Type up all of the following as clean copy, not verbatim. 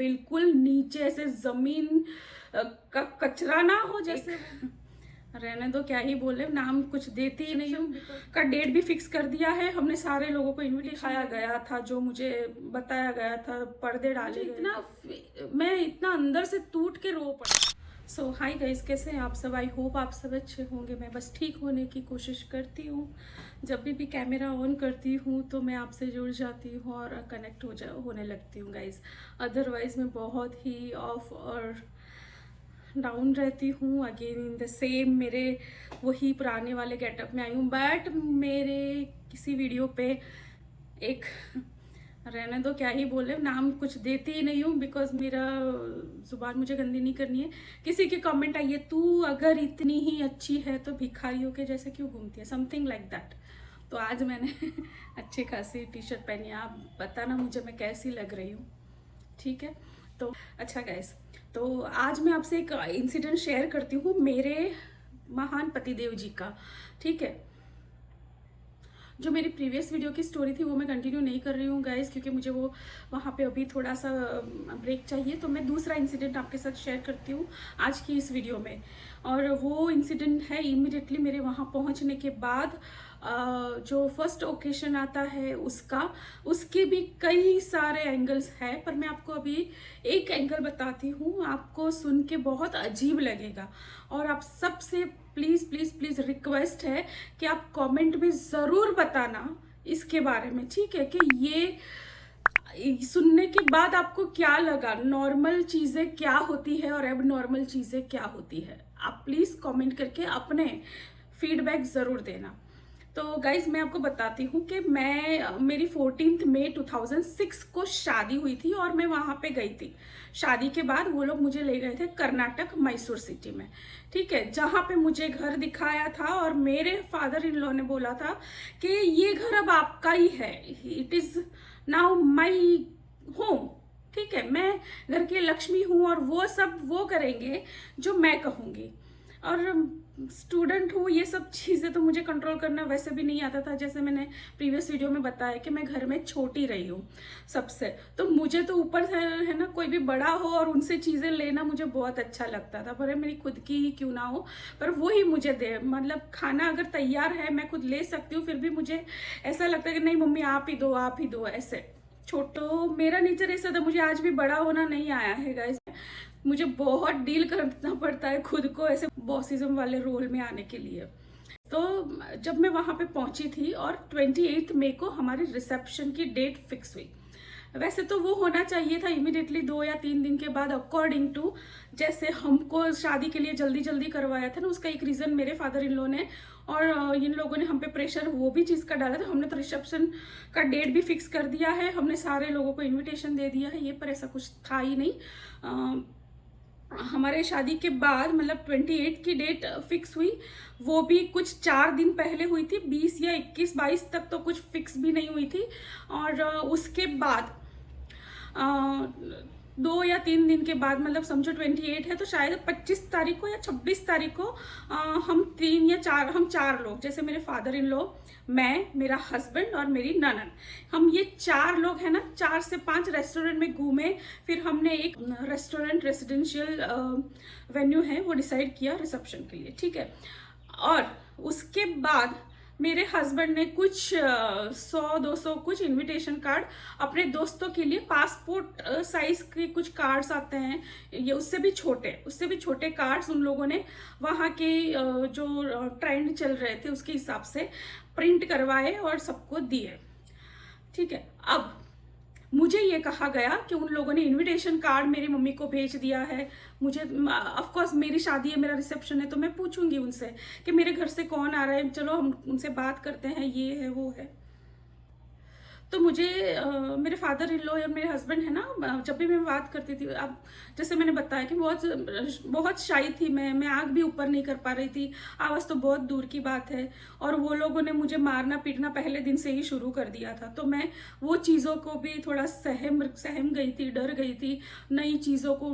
बिल्कुल नीचे से जमीन का कचरा ना हो जैसे। रहने दो, क्या ही बोले, नाम कुछ देती ही नहीं हूँ। का डेट भी फिक्स कर दिया है हमने, सारे लोगों को इनविटेशन आया गया था, जो मुझे बताया गया था, पर्दे डाले इतना, मैं इतना अंदर से टूट के रो पड़ा। सो हाय गाइस, कैसे हैं आप सब? आई होप आप सब अच्छे होंगे। मैं बस ठीक होने की कोशिश करती हूँ। जब भी कैमरा ऑन करती हूँ तो मैं आपसे जुड़ जाती हूँ और कनेक्ट होने लगती हूँ गाइस। अदरवाइज मैं बहुत ही ऑफ और डाउन रहती हूँ। अगेन इन द सेम मेरे वही पुराने वाले गेटअप में आई हूँ। बट मेरे किसी वीडियो पे एक, रहने दो, क्या ही बोले, नाम कुछ देती ही नहीं हूँ बिकॉज मेरा जुबान मुझे गंदी नहीं करनी है। किसी की कमेंट आई है, तू अगर इतनी ही अच्छी है तो भिखारियों के जैसे क्यों घूमती है, समथिंग लाइक दैट। तो आज मैंने अच्छी खासी टी शर्ट पहनी है। आप बताना मुझे मैं कैसी लग रही हूँ, ठीक है? तो अच्छा गाइस, तो आज मैं आपसे एक इंसिडेंट शेयर करती हूँ मेरे महान पतिदेव जी का, ठीक है? जो मेरी प्रीवियस वीडियो की स्टोरी थी वो मैं कंटिन्यू नहीं कर रही हूँ गाइस, क्योंकि मुझे वो वहाँ पे अभी थोड़ा सा ब्रेक चाहिए। तो मैं दूसरा इंसिडेंट आपके साथ शेयर करती हूँ आज की इस वीडियो में। और वो इंसिडेंट है इमीडिएटली मेरे वहाँ पहुँचने के बाद जो फर्स्ट ओकेशन आता है उसके भी कई सारे एंगल्स हैं, पर मैं आपको अभी एक एंगल बताती हूँ। आपको सुन के बहुत अजीब लगेगा और आप सबसे प्लीज़ प्लीज़ प्लीज़ रिक्वेस्ट है कि आप कमेंट में ज़रूर बताना इसके बारे में, ठीक है? कि ये सुनने के बाद आपको क्या लगा, नॉर्मल चीज़ें क्या होती है और अब नॉर्मल चीज़ें क्या होती है। आप प्लीज़ कमेंट करके अपने फीडबैक ज़रूर देना। तो गाइज मैं आपको बताती हूँ कि मेरी 14 मई 2006 को शादी हुई थी और मैं वहाँ पे गई थी। शादी के बाद वो लोग मुझे ले गए थे कर्नाटक, मैसूर सिटी में, ठीक है? जहाँ पे मुझे घर दिखाया था और मेरे फादर इन लॉ ने बोला था कि ये घर अब आपका ही है, it is now my home, ठीक है? मैं घर की लक्ष्मी हूँ और वो सब वो करेंगे जो मैं कहूँगी। और स्टूडेंट हूँ, ये सब चीज़ें तो मुझे कंट्रोल करना वैसे भी नहीं आता था। जैसे मैंने प्रीवियस वीडियो में बताया कि मैं घर में छोटी रही हूँ सबसे, तो मुझे तो ऊपर से है ना कोई भी बड़ा हो और उनसे चीज़ें लेना मुझे बहुत अच्छा लगता था, भले मेरी खुद की ही क्यों ना हो, पर वही मुझे दे। मतलब खाना अगर तैयार है मैं खुद ले सकती हूँ, फिर भी मुझे ऐसा लगता है कि नहीं मम्मी आप ही दो, आप ही दो, ऐसे छोटो। मेरा नेचर ऐसा था, मुझे आज भी बड़ा होना नहीं आया है गाइस। मुझे बहुत डील करना पड़ता है खुद को ऐसे बॉसिज्म वाले रोल में आने के लिए। तो जब मैं वहाँ पे पहुँची थी और 28 मई को हमारी रिसेप्शन की डेट फिक्स हुई। वैसे तो वो होना चाहिए था इमिडिएटली 2 या 3 दिन के बाद, अकॉर्डिंग टू जैसे हमको शादी के लिए जल्दी जल्दी करवाया था ना। उसका एक रीज़न मेरे फादर इन लॉ ने और इन लोगों ने हम पे प्रेशर वो भी चीज़ का डाला था। हमने तो रिसेप्शन का डेट भी फिक्स कर दिया है, हमने सारे लोगों को इन्विटेशन दे दिया है, ये पर ऐसा कुछ था ही नहीं। हमारे शादी के बाद मतलब 28 की डेट फिक्स हुई, वो भी कुछ 4 दिन पहले हुई थी, 20 या 21-22 तक तो कुछ फिक्स भी नहीं हुई थी। और उसके बाद 2 या 3 दिन के बाद, मतलब समझो 28 है तो शायद 25 तारीख को या 26 तारीख को हम 4 लोग, जैसे मेरे फादर इन लॉ, मैं, मेरा हस्बैंड और मेरी ननद, हम ये 4 लोग हैं ना, 4 से 5 रेस्टोरेंट में घूमे। फिर हमने एक रेस्टोरेंट रेसिडेंशियल वेन्यू है वो डिसाइड किया रिसेप्शन के लिए, ठीक है? और उसके बाद मेरे हस्बैंड ने कुछ 100-200 कुछ इनविटेशन कार्ड अपने दोस्तों के लिए, पासपोर्ट साइज के कुछ कार्ड्स आते हैं, ये उससे भी छोटे कार्ड्स उन लोगों ने वहाँ के जो ट्रेंड चल रहे थे उसके हिसाब से प्रिंट करवाए और सबको दिए, ठीक है? अब मुझे ये कहा गया कि उन लोगों ने इनविटेशन कार्ड मेरी मम्मी को भेज दिया है। मुझे ऑफ कोर्स मेरी शादी है, मेरा रिसेप्शन है, तो मैं पूछूंगी उनसे कि मेरे घर से कौन आ रहा है, चलो हम उनसे बात करते हैं, ये है वो है। तो मुझे मेरे फादर इन लॉ और मेरे हस्बैंड है ना, जब भी मैं बात करती थी, अब जैसे मैंने बताया कि बहुत शाई थी मैं आग भी ऊपर नहीं कर पा रही थी, आवाज़ तो बहुत दूर की बात है। और वो लोगों ने मुझे मारना पीटना पहले दिन से ही शुरू कर दिया था, तो मैं वो चीज़ों को भी थोड़ा सहम गई थी, डर गई थी नई चीज़ों को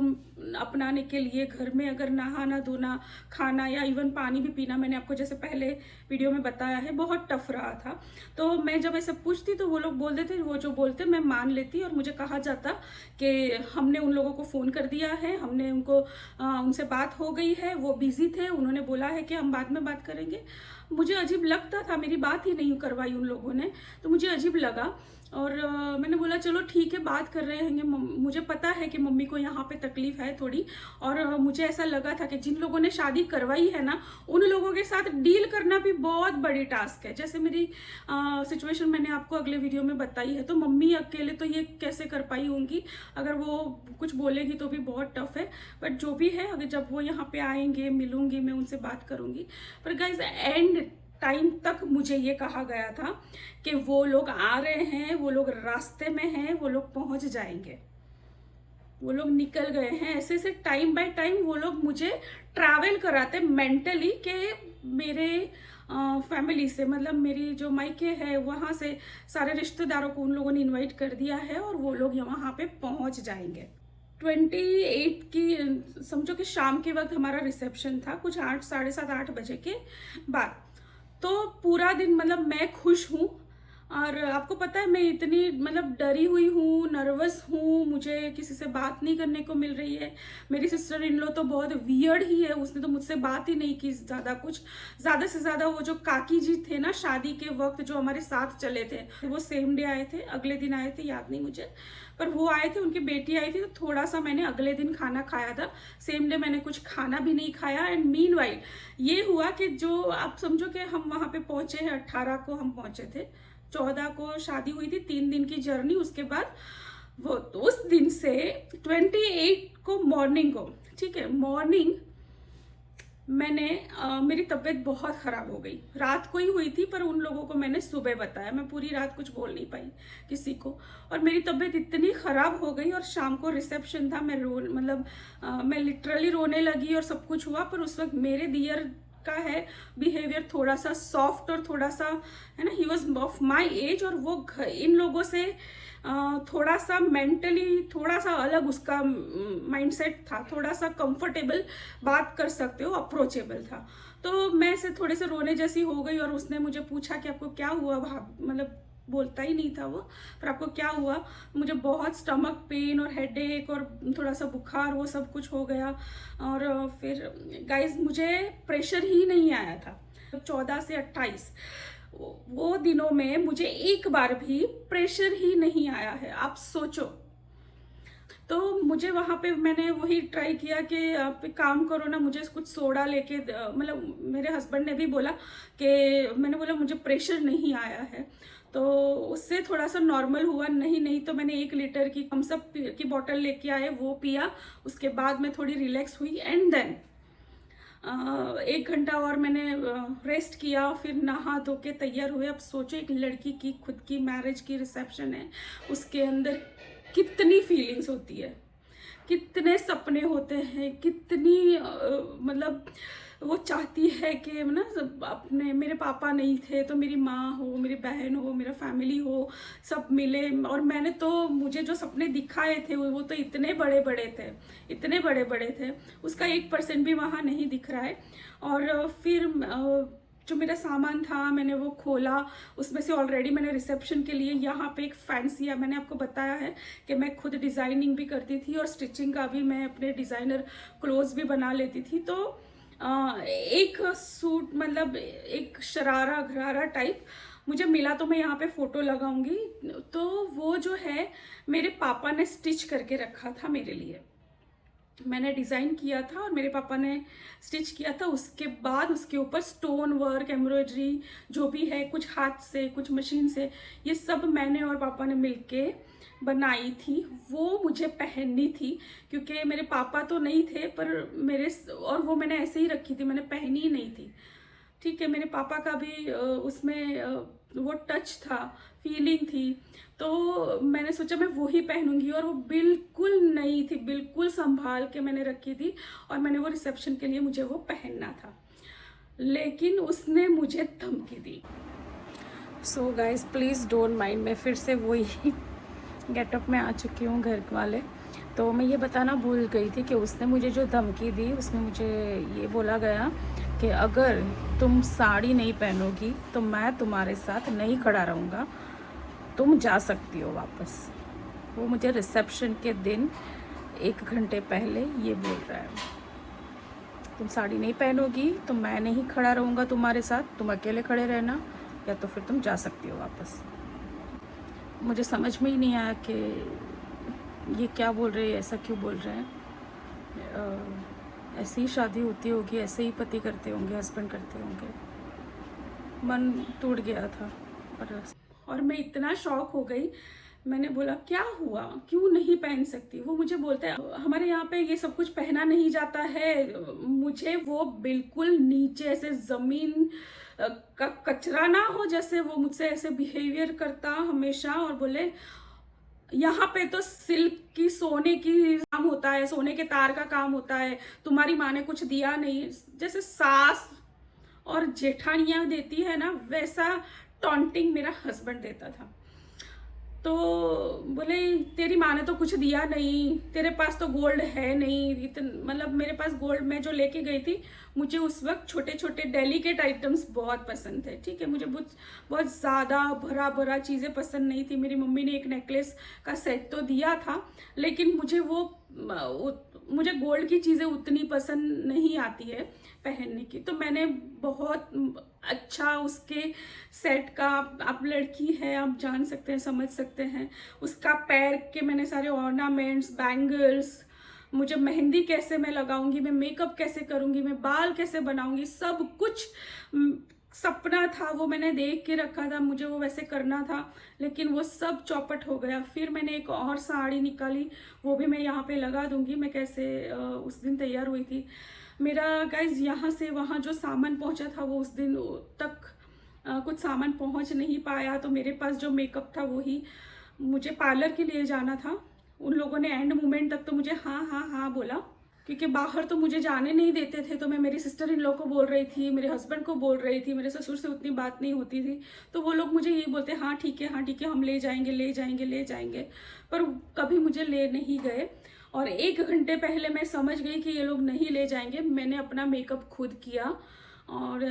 अपनाने के लिए। घर में अगर नहाना धोना, खाना या इवन पानी भी पीना, मैंने आपको जैसे पहले वीडियो में बताया है, बहुत टफ रहा था। तो मैं जब ऐसे पूछती तो वो लोग बोल देते, वो जो बोलते मैं मान लेती और मुझे कहा जाता कि हमने उन लोगों को फ़ोन कर दिया है, हमने उनको उनसे बात हो गई है, वो बिज़ी थे, उन्होंने बोला है कि हम बाद में बात करेंगे। मुझे अजीब लगता था, मेरी बात ही नहीं करवाई उन लोगों ने, तो मुझे अजीब लगा। और मैंने बोला चलो ठीक है, बात कर रहे हैं। मुझे पता है कि मम्मी को यहाँ पे तकलीफ है थोड़ी, और मुझे ऐसा लगा था कि जिन लोगों ने शादी करवाई है ना, उन लोगों के साथ डील करना भी बहुत बड़ी टास्क है। जैसे मेरी सिचुएशन मैंने आपको अगले वीडियो में बताई है, तो मम्मी अकेले तो ये कैसे कर पाई होंगी, अगर वो कुछ बोलेगी तो भी बहुत टफ है। बट जो भी है, अगर जब वो यहाँ पे आएंगे, मिलूंगी, मैं उनसे बात करूंगी। पर गाइज एंड टाइम तक मुझे ये कहा गया था कि वो लोग आ रहे हैं, वो लोग रास्ते में हैं, वो लोग पहुंच जाएंगे, वो लोग निकल गए हैं। ऐसे ऐसे टाइम बाय टाइम वो लोग मुझे ट्रैवल कराते मेंटली कि मेरे फैमिली से, मतलब मेरी जो मायके है वहाँ से सारे रिश्तेदारों को उन लोगों ने इनवाइट कर दिया है और वो लोग वहाँ पे पहुँच जाएंगे। 28 की समझो कि शाम के वक्त हमारा रिसेप्शन था, कुछ 8, साढ़े 7, 8 बजे के बाद। तो पूरा दिन मतलब मैं खुश हूँ, और आपको पता है मैं इतनी मतलब डरी हुई हूँ, नर्वस हूँ, मुझे किसी से बात नहीं करने को मिल रही है। मेरी सिस्टर इन लॉ तो बहुत वियर्ड ही है, उसने तो मुझसे बात ही नहीं की ज़्यादा से ज़्यादा वो जो काकी जी थे ना शादी के वक्त, जो हमारे साथ चले थे, वो सेम डे आए थे, अगले दिन आए थे, याद नहीं मुझे, पर वो आए थे, उनकी बेटी आई थी, तो थोड़ा सा मैंने अगले दिन खाना खाया था। सेम डे मैंने कुछ खाना भी नहीं खाया। एंड मीनवाइल ये हुआ कि जो आप समझो कि हम वहाँ पे पहुँचे हैं, 18 को हम पहुँचे थे, 14 को शादी हुई थी, 3 दिन की जर्नी। उसके बाद वो उस दिन से 28 को मॉर्निंग को, ठीक है, मॉर्निंग मैंने मेरी तबीयत बहुत ख़राब हो गई। रात को ही हुई थी, पर उन लोगों को मैंने सुबह बताया, मैं पूरी रात कुछ बोल नहीं पाई किसी को। और मेरी तबीयत इतनी ख़राब हो गई, और शाम को रिसेप्शन था, मैं लिटरली रोने लगी और सब कुछ हुआ। पर उस वक्त मेरे दियर का है बिहेवियर थोड़ा सा सॉफ्ट और थोड़ा सा है ना, he was of my age, और वो इन लोगों से थोड़ा सा मेंटली थोड़ा सा अलग उसका माइंडसेट था, थोड़ा सा कंफर्टेबल बात कर सकते हो, अप्रोचेबल था। तो मैं से थोड़े से रोने जैसी हो गई, और उसने मुझे पूछा कि आपको क्या हुआ, मतलब बोलता ही नहीं था वो, पर आपको क्या हुआ। मुझे बहुत स्टमक पेन और हेडेक और थोड़ा सा बुखार, वो सब कुछ हो गया। और फिर गाइस मुझे प्रेशर ही नहीं आया था। 14 से 28 वो दिनों में मुझे एक बार भी प्रेशर ही नहीं आया है, आप सोचो। तो मुझे वहाँ पे मैंने वही ट्राई किया कि आप एक काम करो ना, मुझे कुछ सोडा लेके, मतलब मेरे हस्बैंड ने भी बोला कि, मैंने बोला मुझे प्रेशर नहीं आया है, तो उससे थोड़ा सा नॉर्मल हुआ। नहीं तो मैंने 1 लीटर की थम्स अप की बोतल लेके आए, वो पिया। उसके बाद मैं थोड़ी रिलैक्स हुई, एंड देन 1 घंटा और मैंने रेस्ट किया, फिर नहा धो के तैयार हुए। अब सोचो, एक लड़की की खुद की मैरिज की रिसेप्शन है, उसके अंदर कितनी फीलिंग्स होती है, कितने सपने होते हैं, कितनी मतलब वो चाहती है कि ना अपने, मेरे पापा नहीं थे तो मेरी माँ हो, मेरी बहन हो, मेरा फैमिली हो, सब मिले। और मैंने तो, मुझे जो सपने दिखाए थे वो तो इतने बड़े बड़े थे, उसका 1% भी वहाँ नहीं दिख रहा है। और फिर जो मेरा सामान था मैंने वो खोला, उसमें से ऑलरेडी मैंने रिसेप्शन के लिए यहाँ पे एक फैंसी, मैंने आपको बताया है कि मैं खुद डिज़ाइनिंग भी करती थी और स्टिचिंग का भी, मैं अपने डिज़ाइनर क्लोथ्स भी बना लेती थी। तो एक सूट, मतलब एक शरारा घरारा टाइप मुझे मिला, तो मैं यहाँ पे फ़ोटो लगाऊंगी। तो वो जो है मेरे पापा ने स्टिच करके रखा था मेरे लिए, मैंने डिज़ाइन किया था और मेरे पापा ने स्टिच किया था। उसके बाद उसके ऊपर स्टोन वर्क, एम्ब्रॉयडरी जो भी है, कुछ हाथ से कुछ मशीन से, ये सब मैंने और पापा ने मिलके बनाई थी। वो मुझे पहननी थी, क्योंकि मेरे पापा तो नहीं थे, पर मेरे, और वो मैंने ऐसे ही रखी थी, मैंने पहनी ही नहीं थी। ठीक है, मेरे पापा का भी उसमें वो टच था, फीलिंग थी, तो मैंने सोचा मैं वो ही पहनूंगी। और वो बिल्कुल नई थी, बिल्कुल संभाल के मैंने रखी थी, और मैंने वो रिसेप्शन के लिए मुझे वो पहनना था, लेकिन उसने मुझे धमकी दी। So guys please don't mind, मैं फिर से वही गेटअप में आ चुकी हूँ घर वाले। तो मैं ये बताना भूल गई थी कि उसने मुझे जो धमकी दी, उसमें मुझे ये बोला गया कि अगर तुम साड़ी नहीं पहनोगी तो मैं तुम्हारे साथ नहीं खड़ा रहूँगा। तुम जा सकती हो वापस। वो मुझे रिसेप्शन के दिन 1 घंटे पहले ये बोल रहा है, तुम साड़ी नहीं पहनोगी तो मैं नहीं खड़ा रहूँगा तुम्हारे साथ, तुम अकेले खड़े रहना, या तो फिर तुम जा सकती हो वापस। मुझे समझ में ही नहीं आया कि ये क्या बोल रहे हैं, ऐसा क्यों बोल रहे हैं। ऐसे ही शादी होती होगी, ऐसे ही पति करते होंगे, हस्बैंड करते होंगे। मन टूट गया था। और मैं इतना शॉक हो गई, मैंने बोला क्या हुआ, क्यों नहीं पहन सकती। वो मुझे बोलता है हमारे यहाँ पे ये सब कुछ पहना नहीं जाता है। मुझे वो बिल्कुल नीचे से जमीन का कचरा ना हो जैसे वो मुझसे ऐसे बिहेवियर करता हमेशा, और बोले यहाँ पे तो सिल्क की सोने की काम होता है, सोने के तार का काम होता है, तुम्हारी माँ ने कुछ दिया नहीं। जैसे सास और जेठानियां देती है ना, वैसा टॉन्टिंग मेरा हस्बैंड देता था। तो बोले तेरी माँ ने तो कुछ दिया नहीं, तेरे पास तो गोल्ड है नहीं। मतलब मेरे पास गोल्ड, मैं जो लेके गई थी, मुझे उस वक्त छोटे छोटे डेलिकेट आइटम्स बहुत पसंद थे, ठीक है। मुझे बहुत ज़्यादा भरा भरा चीज़ें पसंद नहीं थी। मेरी मम्मी ने एक नेकलेस का सेट तो दिया था, लेकिन मुझे गोल्ड की चीज़ें उतनी पसंद नहीं आती है पहनने की। तो मैंने बहुत अच्छा उसके सेट का, आप लड़की है आप जान सकते हैं, समझ सकते हैं, उसका पैर के मैंने सारे ऑर्नामेंट्स, बैंगल्स, मुझे मेहंदी कैसे मैं लगाऊंगी, मैं मेकअप कैसे करूंगी, मैं बाल कैसे बनाऊंगी, सब कुछ सपना था, वो मैंने देख के रखा था, मुझे वो वैसे करना था, लेकिन वो सब चौपट हो गया। फिर मैंने एक और साड़ी निकाली, वो भी मैं यहाँ पे लगा दूंगी, मैं कैसे उस दिन तैयार हुई थी। मेरा गाइज यहाँ से वहाँ जो सामान पहुँचा था, वो उस दिन तक कुछ सामान पहुँच नहीं पाया। तो मेरे पास जो मेकअप था वही, मुझे पार्लर के लिए जाना था। उन लोगों ने एंड मोमेंट तक तो मुझे हाँ हाँ हाँ बोला, क्योंकि बाहर तो मुझे जाने नहीं देते थे। तो मैं मेरी सिस्टर इन लोग को बोल रही थी, मेरे हस्बैंड को बोल रही थी, मेरे ससुर से उतनी बात नहीं होती थी। तो वो लोग मुझे यही बोलते हाँ ठीक है, हाँ ठीक है, हम ले जाएंगे ले जाएंगे ले जाएंगे, पर कभी मुझे ले नहीं गए। और 1 घंटे पहले मैं समझ गई कि ये लोग नहीं ले जाएंगे। मैंने अपना मेकअप खुद किया और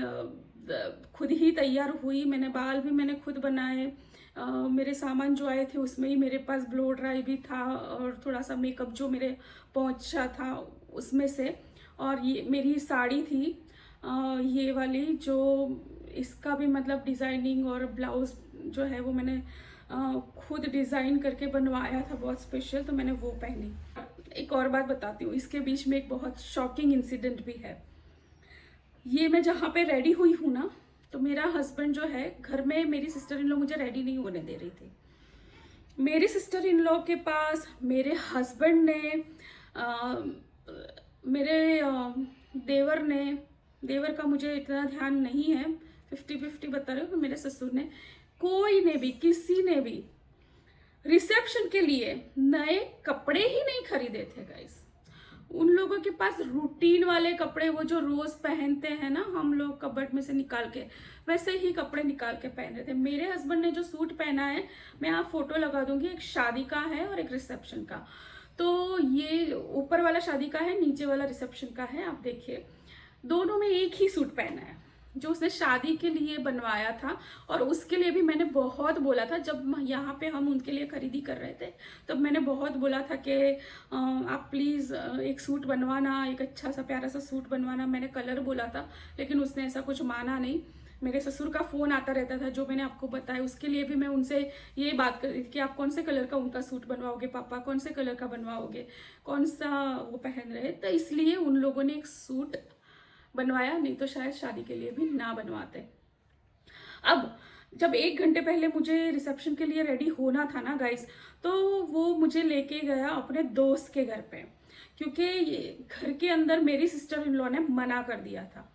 खुद ही तैयार हुई। मैंने बाल भी मैंने खुद बनाए। मेरे सामान जो आए थे उसमें ही मेरे पास ब्लो ड्राई भी था और थोड़ा सा मेकअप जो मेरे पहुंचा था उसमें से। और ये मेरी साड़ी थी ये वाली, जो इसका भी मतलब डिज़ाइनिंग और ब्लाउज जो है वो मैंने खुद डिज़ाइन करके बनवाया था, बहुत स्पेशल। तो मैंने वो पहनी। एक और बात बताती हूँ, इसके बीच में एक बहुत शॉकिंग इंसिडेंट भी है। ये मैं जहाँ पे रेडी हुई हूँ ना, तो मेरा हस्बैंड जो है घर में, मेरी सिस्टर इन लॉ मुझे रेडी नहीं होने दे रही थी। मेरी सिस्टर इन लॉ के पास मेरे हस्बैंड ने मेरे देवर का मुझे इतना ध्यान नहीं है, 50-50 बता रहे हो। तो मेरे ससुर ने, कोई ने भी, किसी ने भी रिसेप्शन के लिए नए कपड़े ही नहीं खरीदे थे गाइस। उन लोगों के पास रूटीन वाले कपड़े, वो जो रोज पहनते हैं ना हम लोग कबर्ड में से निकाल के, वैसे ही कपड़े निकाल के पहन रहे थे। मेरे हस्बैंड ने जो सूट पहना है, मैं यहाँ फोटो लगा दूंगी, एक शादी का है और एक रिसेप्शन का। तो ये ऊपर वाला शादी का है, नीचे वाला रिसेप्शन का है। आप देखिए, दोनों में एक ही सूट पहना है जो उसने शादी के लिए बनवाया था। और उसके लिए भी मैंने बहुत बोला था, जब यहाँ पे हम उनके लिए खरीदी कर रहे थे तब मैंने बहुत बोला था कि आप प्लीज़ एक सूट बनवाना, एक अच्छा सा प्यारा सा सूट बनवाना। मैंने कलर बोला था, लेकिन उसने ऐसा कुछ माना नहीं। मेरे ससुर का फ़ोन आता रहता था, जो मैंने आपको बताया। उसके लिए भी मैं उनसे ये बात कर रही थी कि आप कौन से कलर का उनका सूट बनवाओगे पापा, कौन से कलर का बनवाओगे, कौन सा वो पहन रहे। तो इसलिए उन लोगों ने एक सूट बनवाया, नहीं तो शायद शादी के लिए भी ना बनवाते। अब जब 1 घंटे पहले मुझे रिसेप्शन के लिए रेडी होना था ना गाइस, तो वो मुझे लेके गया अपने दोस्त के घर पे, क्योंकि घर के अंदर मेरी सिस्टर इन लॉ ने मना कर दिया था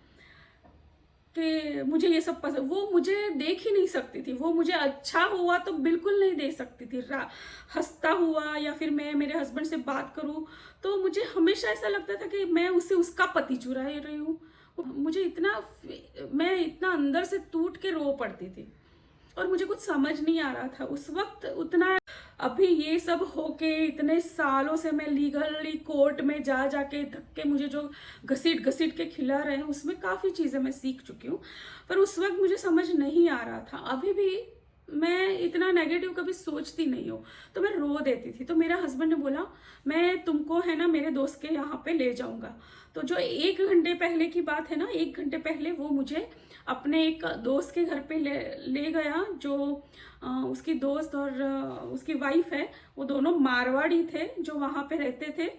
कि मुझे ये सब पसंद। वो मुझे देख ही नहीं सकती थी, वो मुझे अच्छा हुआ तो बिल्कुल नहीं दे सकती थी, हंसता हुआ या फिर मैं मेरे हस्बैंड से बात करूं तो मुझे हमेशा ऐसा लगता था कि मैं उसे उसका पति चुरा रही हूँ। मैं इतना अंदर से टूट के रो पड़ती थी और मुझे कुछ समझ नहीं आ रहा था उस वक्त उतना। अभी ये सब होके इतने सालों से मैं लीगली कोर्ट में जा जाके धक्के मुझे जो घसीट घसीट के खिला रहे हैं, उसमें काफ़ी चीज़ें मैं सीख चुकी हूँ, पर उस वक्त मुझे समझ नहीं आ रहा था। अभी भी मैं इतना नेगेटिव कभी सोचती नहीं हूँ, तो मैं रो देती थी। तो मेरा हस्बैंड ने बोला मैं तुमको है ना मेरे दोस्त के यहाँ पे ले जाऊँगा। तो जो 1 घंटे पहले की बात है ना, 1 घंटे पहले वो मुझे अपने एक दोस्त के घर पे ले गया, जो उसकी दोस्त और उसकी वाइफ है, वो दोनों मारवाड़ी थे जो वहाँ पे रहते थे।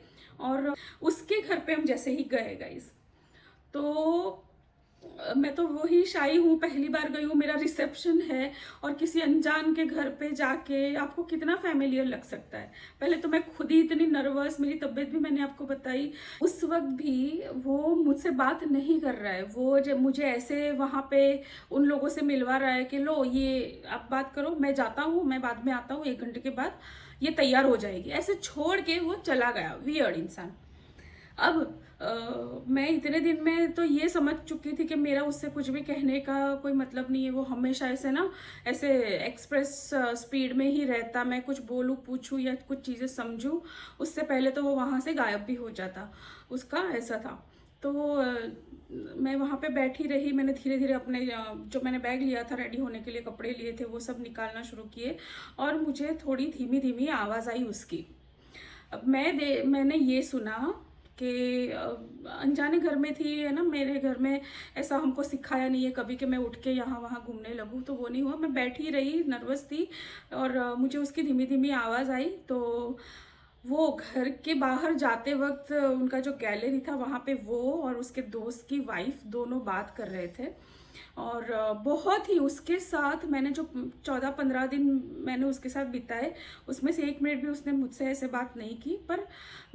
और उसके घर पे हम जैसे ही गए गाइस, तो मैं तो वही शाई हूँ, पहली बार गई हूँ, मेरा रिसेप्शन है और किसी अनजान के घर पे जाके आपको कितना फैमिलियर लग सकता है। पहले तो मैं खुद ही इतनी नर्वस, मेरी तबीयत भी मैंने आपको बताई। उस वक्त भी वो मुझसे बात नहीं कर रहा है, वो जब मुझे ऐसे वहाँ पे उन लोगों से मिलवा रहा है कि लो ये आप बात करो, मैं जाता हूँ, मैं बाद में आता हूँ, 1 घंटे के बाद ये तैयार हो जाएगी, ऐसे छोड़ के वो चला गया। वियर्ड इंसान। अब मैं इतने दिन में तो ये समझ चुकी थी कि मेरा उससे कुछ भी कहने का कोई मतलब नहीं है। वो हमेशा ऐसे ना, ऐसे एक्सप्रेस स्पीड में ही रहता, मैं कुछ बोलूँ पूछूँ या कुछ चीज़ें समझूँ उससे पहले तो वो वहाँ से गायब भी हो जाता, उसका ऐसा था। तो मैं वहाँ पे बैठी रही, मैंने धीरे धीरे अपने जो मैंने बैग लिया था रेडी होने के लिए, कपड़े लिए थे, वो सब निकालना शुरू किए और मुझे थोड़ी धीमी धीमी आवाज़ आई उसकी। अब मैंने ये सुना कि अनजाने घर में थी है ना, मेरे घर में ऐसा हमको सिखाया नहीं है कभी कि मैं उठ के यहाँ वहाँ घूमने लगूँ, तो वो नहीं हुआ। मैं बैठी रही, नर्वस थी और मुझे उसकी धीमी धीमी आवाज़ आई। तो वो घर के बाहर जाते वक्त उनका जो गैलरी था वहाँ पे वो और उसके दोस्त की वाइफ दोनों बात कर रहे थे। और बहुत ही उसके साथ मैंने जो 14-15 दिन मैंने उसके साथ बिताए, उसमें से 1 मिनट भी उसने मुझसे ऐसे बात नहीं की। पर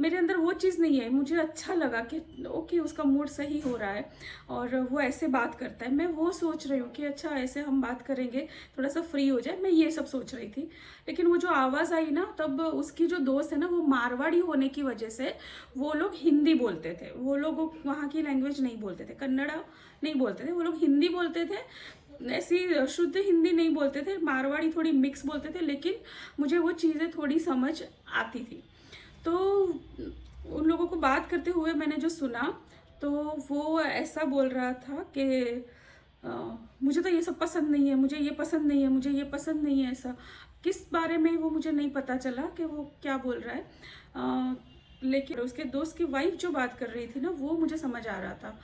मेरे अंदर वो चीज़ नहीं है, मुझे अच्छा लगा कि ओके उसका मूड सही हो रहा है और वो ऐसे बात करता है। मैं वो सोच रही हूँ कि अच्छा ऐसे हम बात करेंगे, थोड़ा सा फ्री हो जाए, मैं ये सब सोच रही थी। लेकिन वो जो आवाज़ आई ना, तब उसकी जो दोस्त है ना, वो मारवाड़ी होने की वजह से वो लोग हिंदी बोलते थे, वो लोग वहाँ की लैंग्वेज नहीं बोलते थे, कन्नड़ा नहीं बोलते थे, वो लोग हिंदी बोलते थे, ऐसी शुद्ध हिंदी नहीं बोलते थे, मारवाड़ी थोड़ी मिक्स बोलते थे। लेकिन मुझे वो चीज़ें थोड़ी समझ आती थी। तो उन लोगों को बात करते हुए मैंने जो सुना, तो वो ऐसा बोल रहा था कि मुझे तो ये सब पसंद नहीं है, मुझे ये पसंद नहीं है, मुझे ये पसंद नहीं है। ऐसा किस बारे में वो मुझे नहीं पता चला कि वो क्या बोल रहा है। लेकिन उसके दोस्त की वाइफ जो बात कर रही थी ना, वो मुझे समझ आ रहा था।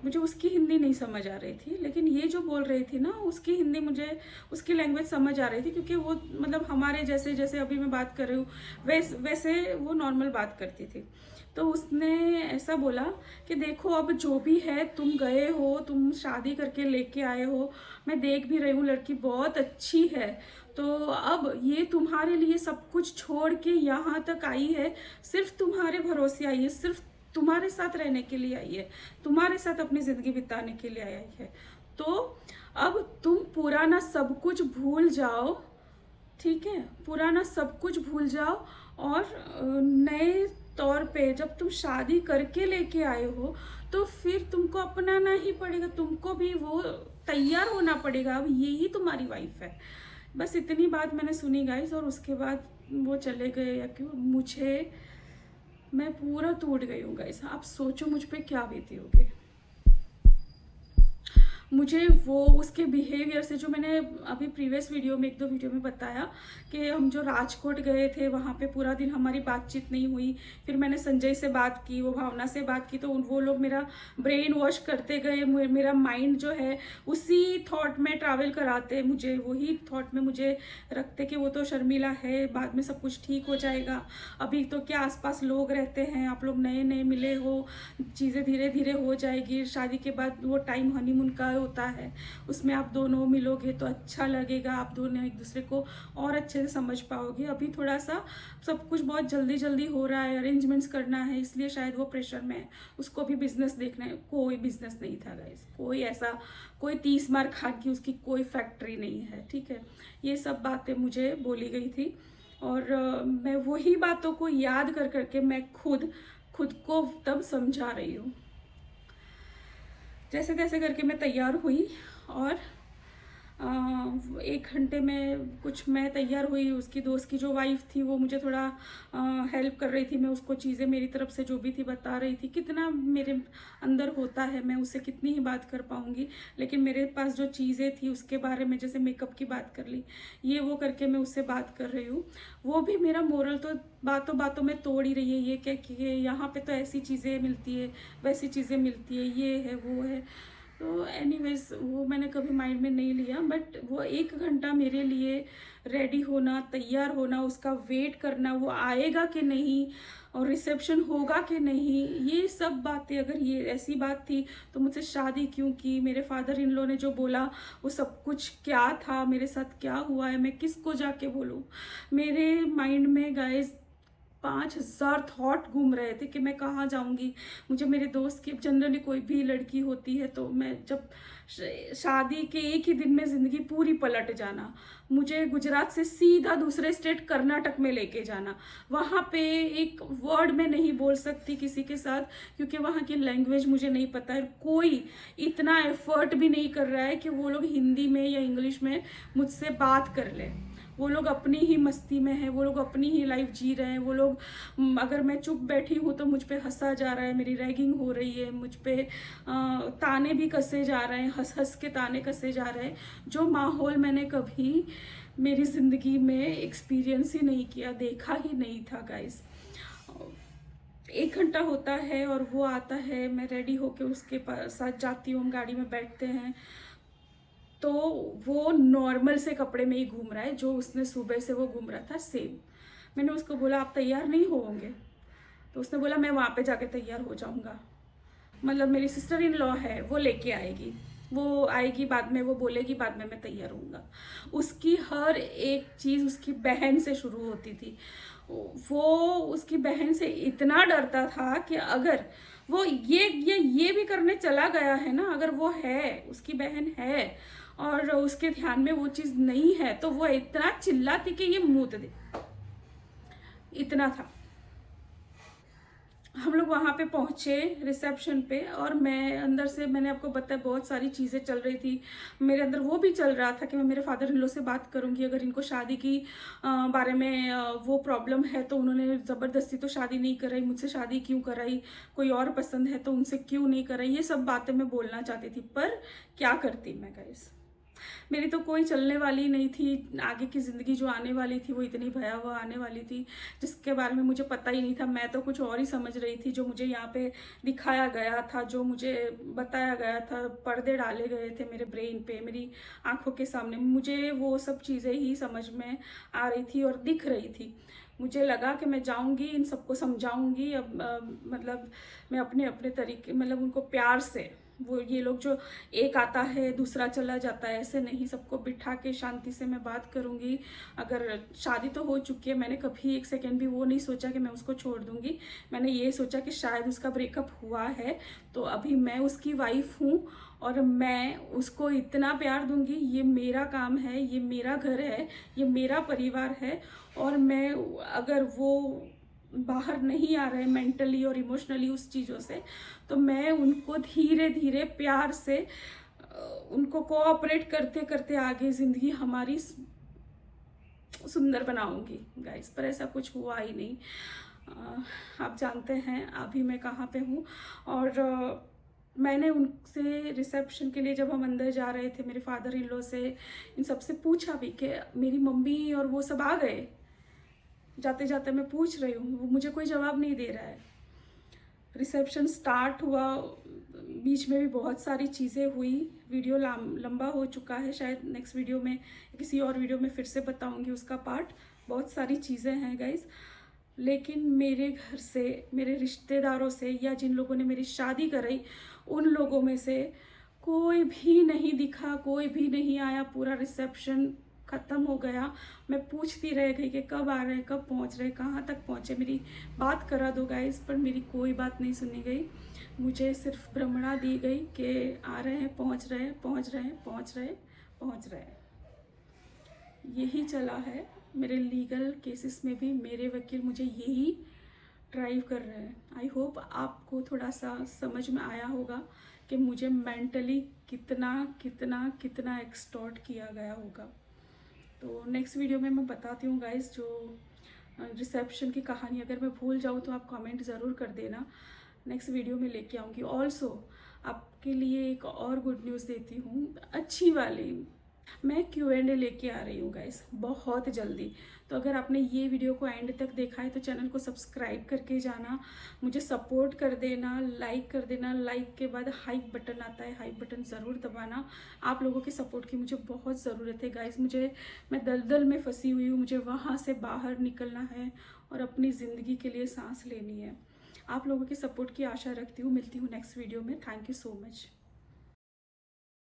मुझे उसकी हिंदी नहीं समझ आ रही थी, लेकिन ये जो बोल रही थी ना, उसकी हिंदी मुझे, उसकी लैंग्वेज समझ आ रही थी, क्योंकि वो मतलब हमारे जैसे जैसे अभी मैं बात कर रही हूँ वैसे वो नॉर्मल बात करती थी। तो उसने ऐसा बोला कि देखो अब जो भी है, तुम गए हो, तुम शादी करके लेके आए हो, मैं देख भी रही हूँ लड़की बहुत अच्छी है, तो अब ये तुम्हारे लिए सब कुछ छोड़ के यहाँ तक आई है, सिर्फ तुम्हारे भरोसे आई है, सिर्फ तुम्हारे साथ रहने के लिए आई है, तुम्हारे साथ अपनी ज़िंदगी बिताने के लिए आई है। तो अब तुम पुराना सब कुछ भूल जाओ, ठीक है, पुराना सब कुछ भूल जाओ और नए तौर पे जब तुम शादी करके लेके आए हो तो फिर तुमको अपनाना ही पड़ेगा, तुमको भी वो तैयार होना पड़ेगा, अब यही तुम्हारी वाइफ है। बस इतनी बात मैंने सुनी गाइस, और उसके बाद वो चले गए या क्यों, मैं पूरा टूट गई हूँ गाइस। आप सोचो मुझ पे क्या बीती होगी। मुझे वो उसके बिहेवियर से, जो मैंने अभी प्रीवियस वीडियो में 1-2 वीडियो में बताया कि हम जो राजकोट गए थे, वहाँ पे पूरा दिन हमारी बातचीत नहीं हुई। फिर मैंने संजय से बात की, वो भावना से बात की, तो वो लोग मेरा ब्रेन वॉश करते गए, मेरा माइंड जो है उसी थॉट में ट्रैवल कराते, मुझे वही थॉट में मुझे रखते कि वो तो शर्मिला है, बाद में सब कुछ ठीक हो जाएगा, अभी तो क्या आसपास लोग रहते हैं, आप लोग नए नए मिले हो, चीज़ें धीरे धीरे हो जाएगी, शादी के बाद वो टाइम हनीमून का होता है, उसमें आप दोनों मिलोगे तो अच्छा लगेगा, आप दोनों एक दूसरे को और अच्छे से समझ पाओगे। अभी थोड़ा सा सब कुछ बहुत जल्दी जल्दी हो रहा है, अरेंजमेंट्स करना है, इसलिए शायद वो प्रेशर में है, उसको भी बिजनेस देखना है। कोई बिजनेस नहीं था गाइस, कोई ऐसा, कोई 30 मार खान की उसकी कोई फैक्ट्री नहीं है, ठीक है। ये सब बातें मुझे बोली गई थी और मैं वही बातों को याद कर करके मैं खुद को तब समझा रही हूँ। जैसे तैसे करके मैं तैयार हुई और 1 घंटे में कुछ मैं तैयार हुई। उसकी दोस्त की जो वाइफ थी वो मुझे थोड़ा हेल्प कर रही थी। मैं उसको चीज़ें मेरी तरफ से जो भी थी बता रही थी। कितना मेरे अंदर होता है, मैं उससे कितनी ही बात कर पाऊँगी, लेकिन मेरे पास जो चीज़ें थी उसके बारे में, जैसे मेकअप की बात कर ली, ये वो करके मैं उससे बात कर रही हूँ। वो भी मेरा मोरल तो बातों बातों में तोड़ ही रही है। ये क्या कि यहाँ पे तो ऐसी चीज़ें मिलती है, वैसी चीज़ें मिलती है, ये है वो है। तो एनीवेज वो मैंने कभी माइंड में नहीं लिया, बट वो 1 घंटा मेरे लिए रेडी होना, तैयार होना, उसका वेट करना, वो आएगा कि नहीं और रिसेप्शन होगा कि नहीं, ये सब बातें, अगर ये ऐसी बात थी तो मुझसे शादी क्यों की, मेरे फादर इन लॉ ने जो बोला वो सब कुछ क्या था, मेरे साथ क्या हुआ है, मैं किसको जाके बोलूँ। मेरे माइंड में गाइस 5000 थॉट घूम रहे थे कि मैं कहाँ जाऊंगी। मुझे मेरे दोस्त की, जनरली कोई भी लड़की होती है तो मैं जब शादी के एक ही दिन में ज़िंदगी पूरी पलट जाना, मुझे गुजरात से सीधा दूसरे स्टेट कर्नाटक में लेके जाना, वहाँ पे एक वर्ड में नहीं बोल सकती किसी के साथ क्योंकि वहाँ की लैंग्वेज मुझे नहीं पता है। कोई इतना एफर्ट भी नहीं कर रहा है कि वो लोग हिंदी में या इंग्लिश में मुझसे बात कर ले। वो लोग अपनी ही मस्ती में हैं, वो लोग अपनी ही लाइफ जी रहे हैं। वो लोग, अगर मैं चुप बैठी हूँ तो मुझ पे हंसा जा रहा है, मेरी रैगिंग हो रही है, मुझ पे ताने भी कसे जा रहे हैं, हंस हंस के ताने कसे जा रहे हैं। जो माहौल मैंने कभी मेरी ज़िंदगी में एक्सपीरियंस ही नहीं किया, देखा ही नहीं था गाइस। 1 घंटा होता है और वो आता है, मैं रेडी होके उसके साथ जाती हूँ, हम गाड़ी में बैठते हैं, तो वो नॉर्मल से कपड़े में ही घूम रहा है जो उसने सुबह से वो घूम रहा था, सेम। मैंने उसको बोला आप तैयार नहीं होंगे, तो उसने बोला मैं वहाँ पे जाके तैयार हो जाऊँगा। मतलब मेरी सिस्टर इन लॉ है, वो लेके आएगी, वो आएगी बाद में, वो बोलेगी बाद में मैं तैयार होऊंगा। उसकी हर एक चीज़ उसकी बहन से शुरू होती थी। वो उसकी बहन से इतना डरता था कि अगर वो ये भी करने चला गया है ना, अगर वो है, उसकी बहन है और उसके ध्यान में वो चीज़ नहीं है, तो वो इतना चिल्लाती कि ये मूत दे, इतना था। हम लोग वहाँ पे पहुँचे रिसेप्शन पे, और मैं अंदर से, मैंने आपको बताया बहुत सारी चीज़ें चल रही थी मेरे अंदर। वो भी चल रहा था कि मैं मेरे फादर इन लॉ से बात करूँगी, अगर इनको शादी की बारे में वो प्रॉब्लम है तो उन्होंने ज़बरदस्ती तो शादी नहीं कराई, मुझसे शादी क्यों कराई, कोई और पसंद है तो उनसे क्यों नहीं कराई, ये सब बातें मैं बोलना चाहती थी। पर क्या करती मैं गाइस, मेरी तो कोई चलने वाली नहीं थी। आगे की ज़िंदगी जो आने वाली थी वो इतनी भयावह आने वाली थी जिसके बारे में मुझे पता ही नहीं था। मैं तो कुछ और ही समझ रही थी। जो मुझे यहाँ पे दिखाया गया था, जो मुझे बताया गया था, पर्दे डाले गए थे मेरे ब्रेन पे, मेरी आंखों के सामने, मुझे वो सब चीज़ें ही समझ में आ रही थी और दिख रही थी। मुझे लगा कि मैं जाऊंगी, इन सबको समझाऊंगी। अब मतलब मैं अपने अपने तरीके, मतलब उनको प्यार से, वो ये लोग जो एक आता है दूसरा चला जाता है, ऐसे नहीं, सबको बिठा के शांति से मैं बात करूंगी। अगर शादी तो हो चुकी है, मैंने कभी 1 सेकेंड भी वो नहीं सोचा कि मैं उसको छोड़ दूंगी। मैंने ये सोचा कि शायद उसका ब्रेकअप हुआ है तो अभी मैं उसकी वाइफ हूँ और मैं उसको इतना प्यार दूंगी। ये मेरा काम है, ये मेरा घर है, ये मेरा परिवार है। और मैं, अगर वो बाहर नहीं आ रहे मेंटली और इमोशनली उस चीज़ों से, तो मैं उनको धीरे धीरे प्यार से उनको कोऑपरेट करते करते आगे ज़िंदगी हमारी सुंदर बनाऊंगी गाइस। पर ऐसा कुछ हुआ ही नहीं। आप जानते हैं अभी मैं कहाँ पे हूँ। और मैंने उनसे रिसेप्शन के लिए, जब हम अंदर जा रहे थे, मेरे फादर इन लॉ से, इन सबसे पूछा भी कि मेरी मम्मी और वो सब आ गए। जाते जाते मैं पूछ रही हूँ, वो मुझे कोई जवाब नहीं दे रहा है। रिसेप्शन स्टार्ट हुआ, बीच में भी बहुत सारी चीज़ें हुई। वीडियो लंबा हो चुका है, शायद नेक्स्ट वीडियो में, किसी और वीडियो में फिर से बताऊंगी उसका पार्ट। बहुत सारी चीज़ें हैं गाइस। लेकिन मेरे घर से, मेरे रिश्तेदारों से, या जिन लोगों ने मेरी शादी कराई, उन लोगों में से कोई भी नहीं दिखा, कोई भी नहीं आया। पूरा रिसेप्शन ख़त्म हो गया। मैं पूछती रह गई कि कब आ रहे हैं, कब पहुंच रहे हैं, कहाँ तक पहुँचे, मेरी बात करा दो गाइस। पर मेरी कोई बात नहीं सुनी गई। मुझे सिर्फ भ्रमणा दी गई कि आ रहे हैं, पहुँच रहे हैं, पहुँच रहे हैं, पहुँच रहे हैं, पहुँच रहे हैं। यही चला है। मेरे लीगल केसेस में भी मेरे वकील मुझे यही ड्राइव कर रहे हैं। आई होप आपको थोड़ा सा समझ में आया होगा कि मुझे मेंटली कितना कितना कितना एक्सटॉर्ट किया गया होगा। तो नेक्स्ट वीडियो में मैं बताती हूँ गाइस, जो रिसेप्शन की कहानी अगर मैं भूल जाऊँ तो आप कमेंट ज़रूर कर देना, नेक्स्ट वीडियो में लेके आऊँगी। ऑल्सो आपके लिए एक और गुड न्यूज़ देती हूँ, अच्छी वाली। मैं Q&A लेके आ रही हूँ गाइस बहुत जल्दी। तो अगर आपने ये वीडियो को एंड तक देखा है तो चैनल को सब्सक्राइब करके जाना, मुझे सपोर्ट कर देना, लाइक कर देना। लाइक के बाद हाइप बटन आता है, हाइप बटन ज़रूर दबाना। आप लोगों के सपोर्ट की मुझे बहुत ज़रूरत है गाइस। मैं दलदल में फंसी हुई हूँ, मुझे वहाँ से बाहर निकलना है और अपनी ज़िंदगी के लिए सांस लेनी है। आप लोगों के सपोर्ट की आशा रखती हूँ। मिलती हूँ नेक्स्ट वीडियो में। Thank you so much.